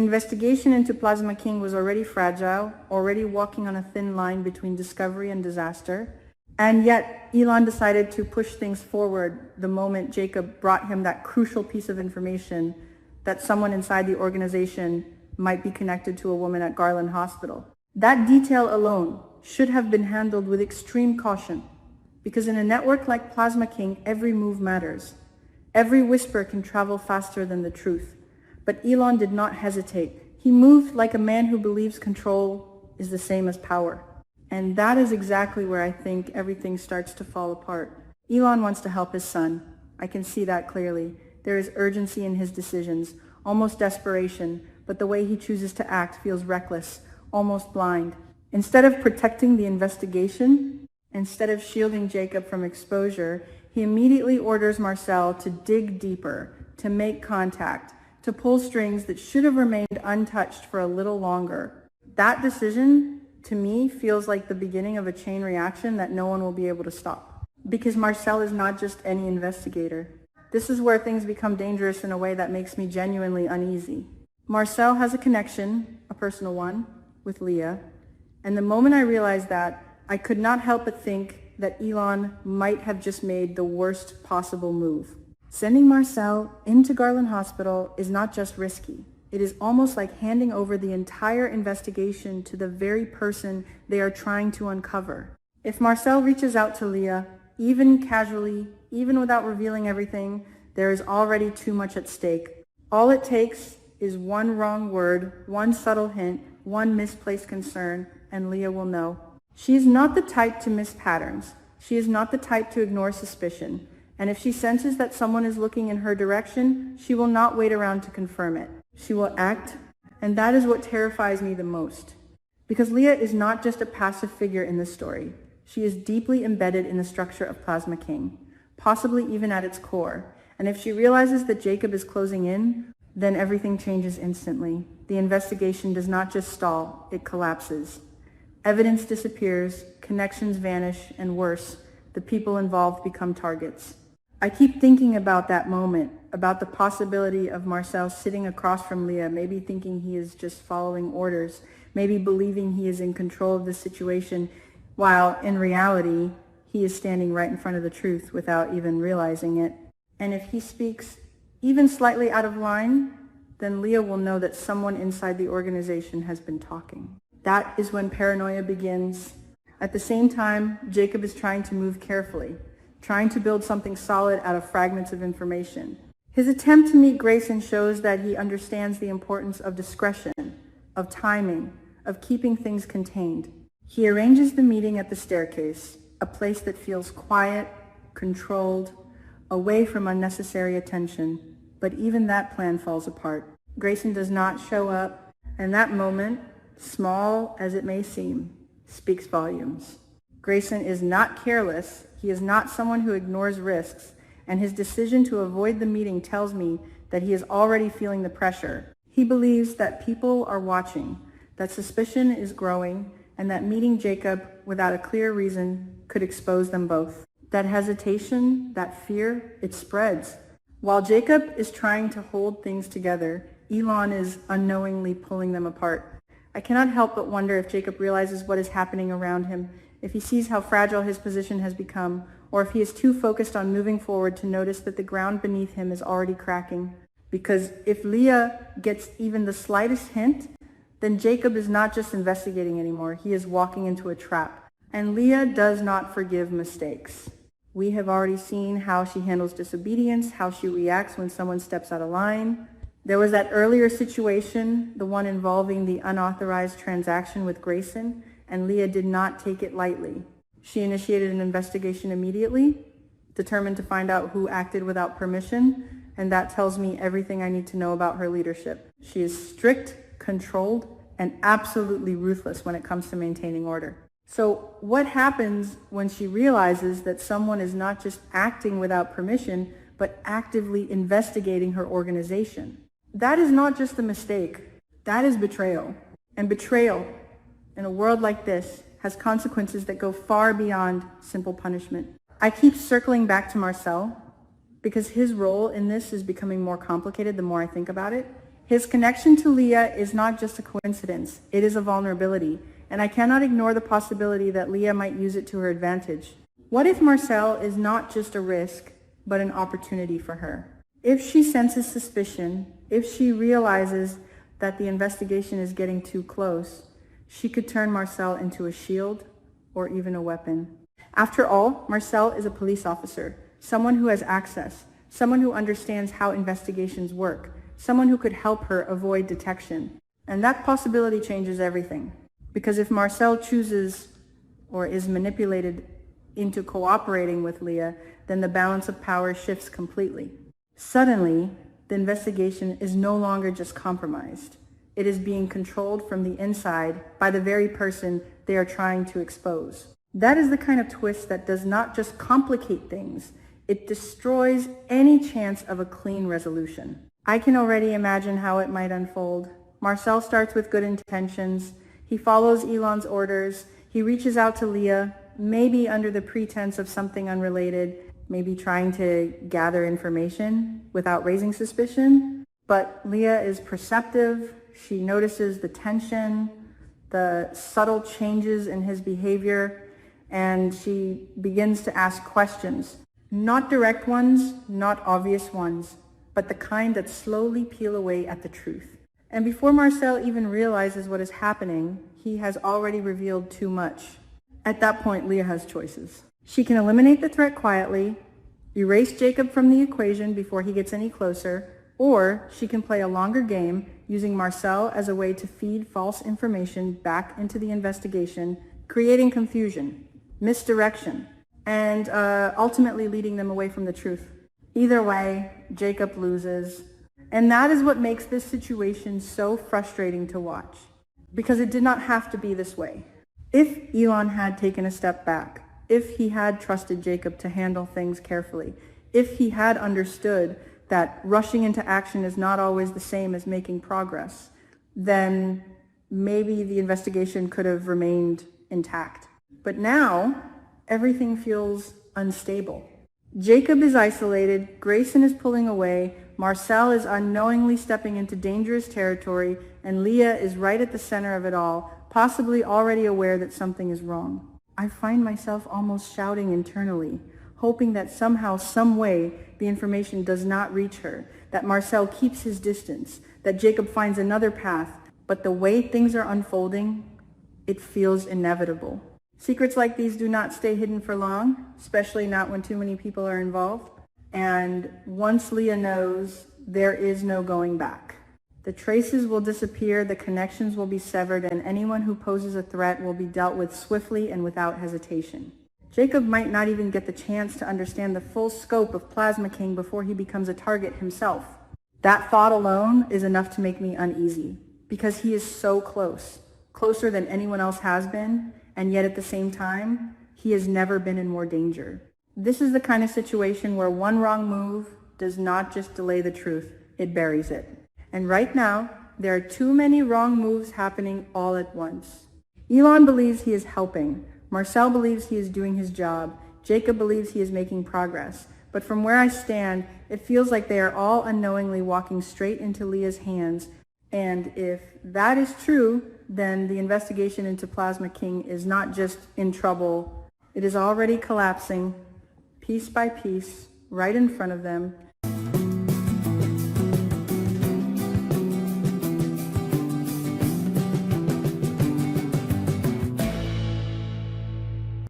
investigation into Plasma King was already fragile, already walking on a thin line between discovery and disaster. And yet, Elon decided to push things forward the moment Jacob brought him that crucial piece of information that someone inside the organization might be connected to a woman at Garland Hospital. That detail alone should have been handled with extreme caution, because in a network like Plasma King, every move matters. Every whisper can travel faster than the truth. But Elon did not hesitate. He moved like a man who believes control is the same as power. And that is exactly where I think everything starts to fall apart. Elon wants to help his son. I can see that clearly. There is urgency in his decisions, almost desperation, but the way he chooses to act feels reckless, almost blind. Instead of protecting the investigation, instead of shielding Jacob from exposure, he immediately orders Marcel to dig deeper, to make contact, to pull strings that should have remained untouched for a little longer. That decision, to me, feels like the beginning of a chain reaction that no one will be able to stop. Because Marcel is not just any investigator. This is where things become dangerous in a way that makes me genuinely uneasy. Marcel has a connection, a personal one, with Leah, and the moment I realized that, I could not help but think that Elon might have just made the worst possible move. Sending Marcel into Garland Hospital is not just risky. It is almost like handing over the entire investigation to the very person they are trying to uncover. If Marcel reaches out to Leah, even casually, even without revealing everything, there is already too much at stake. All it takes is one wrong word, one subtle hint, one misplaced concern, and Leah will know. She is not the type to miss patterns. She is not the type to ignore suspicion. And if she senses that someone is looking in her direction, she will not wait around to confirm it. She will act, and that is what terrifies me the most. Because Leah is not just a passive figure in this story. She is deeply embedded in the structure of Plasma King, possibly even at its core. And if she realizes that Jacob is closing in, then everything changes instantly. The investigation does not just stall, it collapses. Evidence disappears, connections vanish, and worse, the people involved become targets. I keep thinking about that moment, about the possibility of Marcel sitting across from Leah, maybe thinking he is just following orders, maybe believing he is in control of the situation, while in reality, he is standing right in front of the truth without even realizing it. And if he speaks even slightly out of line, then Leah will know that someone inside the organization has been talking. That is when paranoia begins. At the same time, Jacob is trying to move carefully, trying to build something solid out of fragments of information. His attempt to meet Grayson shows that he understands the importance of discretion, of timing, of keeping things contained. He arranges the meeting at the staircase, a place that feels quiet, controlled, away from unnecessary attention. But even that plan falls apart. Grayson does not show up, and that moment, small as it may seem, speaks volumes. Grayson is not careless. He is not someone who ignores risks, and his decision to avoid the meeting tells me that he is already feeling the pressure. He believes that people are watching, that suspicion is growing, and that meeting Jacob without a clear reason could expose them both. That hesitation, that fear, it spreads. While Jacob is trying to hold things together, Elon is unknowingly pulling them apart. I cannot help but wonder if Jacob realizes what is happening around him, if he sees how fragile his position has become, or if he is too focused on moving forward to notice that the ground beneath him is already cracking. Because if Leah gets even the slightest hint, then Jacob is not just investigating anymore, he is walking into a trap. And Leah does not forgive mistakes. We have already seen how she handles disobedience, how she reacts when someone steps out of line. There was that earlier situation, the one involving the unauthorized transaction with Grayson, and Leah did not take it lightly. She initiated an investigation immediately, determined to find out who acted without permission, and that tells me everything I need to know about her leadership. She is strict, controlled, and absolutely ruthless when it comes to maintaining order. So what happens when she realizes that someone is not just acting without permission, but actively investigating her organization? That is not just a mistake. That is betrayal. And betrayal, in a world like this, has consequences that go far beyond simple punishment. I keep circling back to Marcel because his role in this is becoming more complicated the more I think about it. His connection to Leah is not just a coincidence, it is a vulnerability, and I cannot ignore the possibility that Leah might use it to her advantage. What if Marcel is not just a risk, but an opportunity for her? If she senses suspicion, if she realizes that the investigation is getting too close, she could turn Marcel into a shield or even a weapon. After all, Marcel is a police officer, someone who has access, someone who understands how investigations work, someone who could help her avoid detection. And that possibility changes everything. Because if Marcel chooses or is manipulated into cooperating with Leah, then the balance of power shifts completely. Suddenly, the investigation is no longer just compromised. It is being controlled from the inside by the very person they are trying to expose. That is the kind of twist that does not just complicate things, it destroys any chance of a clean resolution. I can already imagine how it might unfold. Marcel starts with good intentions. He follows Elon's orders. He reaches out to Leah, maybe under the pretense of something unrelated, maybe trying to gather information without raising suspicion. But Leah is perceptive. She notices the tension, the subtle changes in his behavior, and she begins to ask questions. Not direct ones, not obvious ones, but the kind that slowly peel away at the truth. And before Marcel even realizes what is happening, he has already revealed too much. At that point, Leah has choices. She can eliminate the threat quietly, erase Jacob from the equation before he gets any closer, or she can play a longer game using Marcel as a way to feed false information back into the investigation, creating confusion, misdirection, and ultimately leading them away from the truth. Either way, Jacob loses. And that is what makes this situation so frustrating to watch, because it did not have to be this way. If Elon had taken a step back, if he had trusted Jacob to handle things carefully, if he had understood that rushing into action is not always the same as making progress, then maybe the investigation could have remained intact. But now, everything feels unstable. Jacob is isolated, Grayson is pulling away, Marcel is unknowingly stepping into dangerous territory, and Leah is right at the center of it all, possibly already aware that something is wrong. I find myself almost shouting internally, hoping that somehow, some way, the information does not reach her, that Marcel keeps his distance, that Jacob finds another path. But the way things are unfolding, it feels inevitable. Secrets like these do not stay hidden for long, especially not when too many people are involved. And once Leah knows, there is no going back. The traces will disappear, the connections will be severed, and anyone who poses a threat will be dealt with swiftly and without hesitation. Jacob might not even get the chance to understand the full scope of Plasma King before he becomes a target himself. That thought alone is enough to make me uneasy, because he is so close, closer than anyone else has been, and yet at the same time, he has never been in more danger. This is the kind of situation where one wrong move does not just delay the truth, it buries it. And right now, there are too many wrong moves happening all at once. Elon believes he is helping. Marcel believes he is doing his job. Jacob believes he is making progress. But from where I stand, it feels like they are all unknowingly walking straight into Leah's hands. And if that is true, then the investigation into Plasma King is not just in trouble. It is already collapsing, piece by piece, right in front of them.